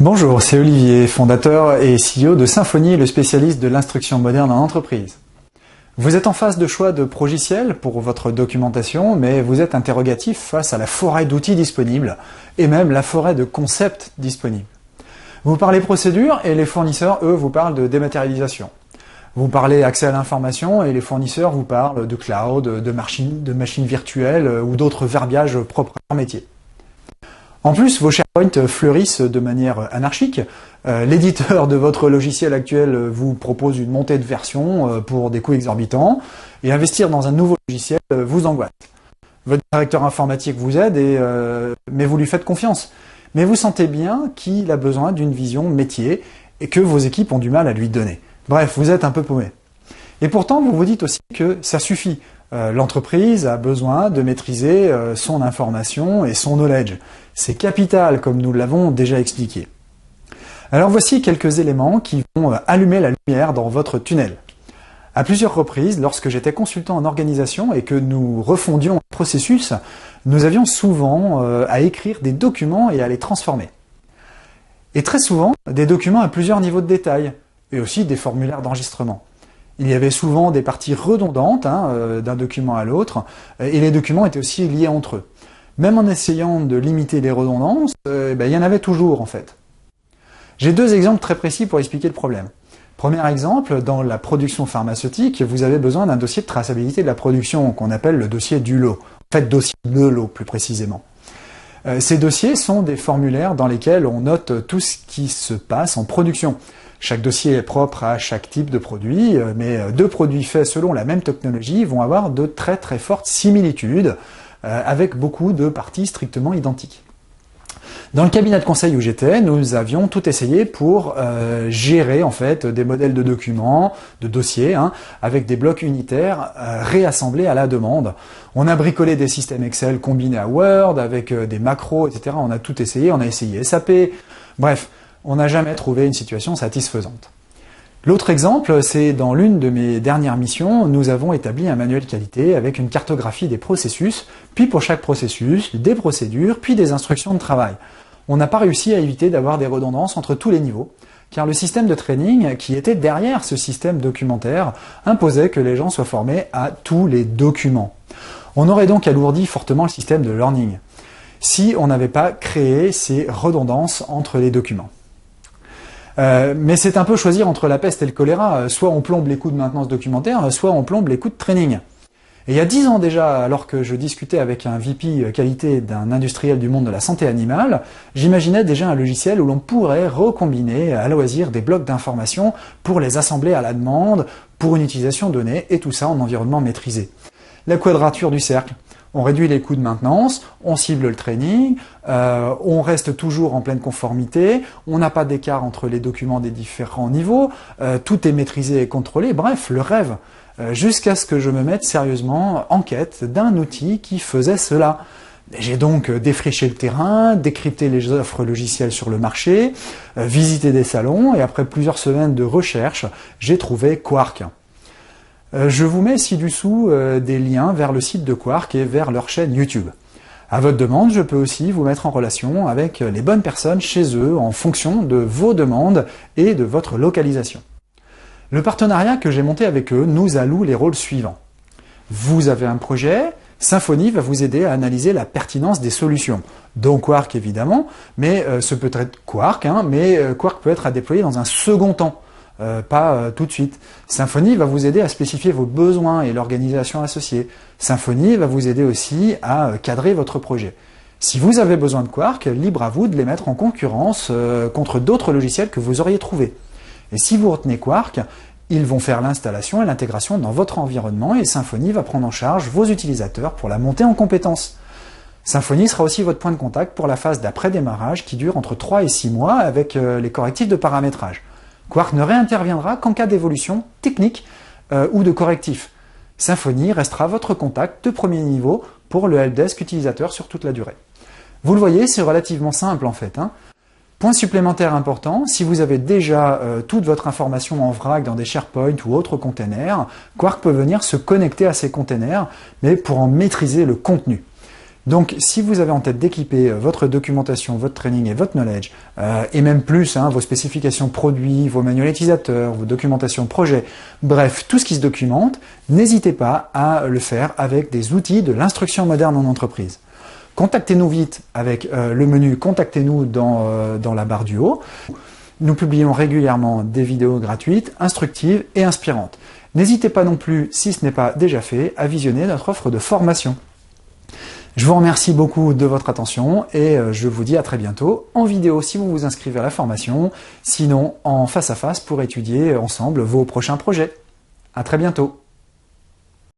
Bonjour, c'est Olivier, fondateur et CEO de Symfony, le spécialiste de l'instruction moderne en entreprise. Vous êtes en phase de choix de progiciel pour votre documentation, mais vous êtes interrogatif face à la forêt d'outils disponibles et même la forêt de concepts disponibles. Vous parlez procédure et les fournisseurs, eux, vous parlent de dématérialisation. Vous parlez accès à l'information et les fournisseurs vous parlent de cloud, de machines virtuelles ou d'autres verbiages propres à leur métier. En plus, vos SharePoint fleurissent de manière anarchique. L'éditeur de votre logiciel actuel vous propose une montée de version pour des coûts exorbitants et investir dans un nouveau logiciel vous angoisse. Votre directeur informatique vous aide, mais vous lui faites confiance. Mais vous sentez bien qu'il a besoin d'une vision métier et que vos équipes ont du mal à lui donner. Bref, vous êtes un peu paumé. Et pourtant, vous vous dites aussi que ça suffit. L'entreprise a besoin de maîtriser son information et son knowledge. C'est capital, comme nous l'avons déjà expliqué. Alors voici quelques éléments qui vont allumer la lumière dans votre tunnel. À plusieurs reprises, lorsque j'étais consultant en organisation et que nous refondions un processus, nous avions souvent à écrire des documents et à les transformer. Et très souvent, des documents à plusieurs niveaux de détail, et aussi des formulaires d'enregistrement. Il y avait souvent des parties redondantes d'un document à l'autre, et les documents étaient aussi liés entre eux. Même en essayant de limiter les redondances, il y en avait toujours en fait. J'ai deux exemples très précis pour expliquer le problème. Premier exemple, dans la production pharmaceutique, vous avez besoin d'un dossier de traçabilité de la production qu'on appelle le dossier du lot. En fait, dossier de lot plus précisément. Ces dossiers sont des formulaires dans lesquels on note tout ce qui se passe en production. Chaque dossier est propre à chaque type de produit, mais deux produits faits selon la même technologie vont avoir de très très fortes similitudes, avec beaucoup de parties strictement identiques. Dans le cabinet de conseil où j'étais, nous avions tout essayé pour gérer en fait des modèles de documents, de dossiers, avec des blocs unitaires réassemblés à la demande. On a bricolé des systèmes Excel combinés à Word, avec des macros, etc. On a tout essayé, on a essayé SAP, bref. On n'a jamais trouvé une situation satisfaisante. L'autre exemple, c'est dans l'une de mes dernières missions, nous avons établi un manuel qualité avec une cartographie des processus, puis pour chaque processus, des procédures, puis des instructions de travail. On n'a pas réussi à éviter d'avoir des redondances entre tous les niveaux, car le système de training qui était derrière ce système documentaire imposait que les gens soient formés à tous les documents. On aurait donc alourdi fortement le système de learning, si on n'avait pas créé ces redondances entre les documents. Mais c'est un peu choisir entre la peste et le choléra. Soit on plombe les coûts de maintenance documentaire, soit on plombe les coûts de training. Et il y a 10 ans déjà, alors que je discutais avec un VP qualité d'un industriel du monde de la santé animale, j'imaginais déjà un logiciel où l'on pourrait recombiner à loisir des blocs d'informations pour les assembler à la demande, pour une utilisation donnée, et tout ça en environnement maîtrisé. La quadrature du cercle. On réduit les coûts de maintenance, on cible le training, on reste toujours en pleine conformité, on n'a pas d'écart entre les documents des différents niveaux, tout est maîtrisé et contrôlé, bref, le rêve. Jusqu'à ce que je me mette sérieusement en quête d'un outil qui faisait cela. J'ai donc défriché le terrain, décrypté les offres logicielles sur le marché, visité des salons, et après plusieurs semaines de recherche, j'ai trouvé Quark. Je vous mets ci-dessous des liens vers le site de Quark et vers leur chaîne YouTube. À votre demande, je peux aussi vous mettre en relation avec les bonnes personnes chez eux en fonction de vos demandes et de votre localisation. Le partenariat que j'ai monté avec eux nous alloue les rôles suivants. Vous avez un projet, Symfony va vous aider à analyser la pertinence des solutions. Donc Quark évidemment, mais ce peut être Quark, mais Quark peut être à déployer dans un second temps. Pas tout de suite. Symfony va vous aider à spécifier vos besoins et l'organisation associée. Symfony va vous aider aussi à cadrer votre projet. Si vous avez besoin de Quark, libre à vous de les mettre en concurrence contre d'autres logiciels que vous auriez trouvés. Et si vous retenez Quark, ils vont faire l'installation et l'intégration dans votre environnement et Symfony va prendre en charge vos utilisateurs pour la montée en compétences. Symfony sera aussi votre point de contact pour la phase d'après-démarrage qui dure entre 3 et 6 mois avec les correctifs de paramétrage. Quark ne réinterviendra qu'en cas d'évolution technique ou de correctif. Symfony restera votre contact de premier niveau pour le helpdesk utilisateur sur toute la durée. Vous le voyez, c'est relativement simple en fait. Point supplémentaire important, si vous avez déjà toute votre information en vrac dans des SharePoint ou autres containers, Quark peut venir se connecter à ces containers, mais pour en maîtriser le contenu. Donc si vous avez en tête d'équiper votre documentation, votre training et votre knowledge, et même plus, vos spécifications produits, vos manuels utilisateurs, vos documentations projet, bref, tout ce qui se documente, n'hésitez pas à le faire avec des outils de l'instruction moderne en entreprise. Contactez-nous vite avec le menu « Contactez-nous » dans la barre du haut. Nous publions régulièrement des vidéos gratuites, instructives et inspirantes. N'hésitez pas non plus, si ce n'est pas déjà fait, à visionner notre offre de formation. Je vous remercie beaucoup de votre attention et je vous dis à très bientôt en vidéo si vous vous inscrivez à la formation, sinon en face à face pour étudier ensemble vos prochains projets. À très bientôt.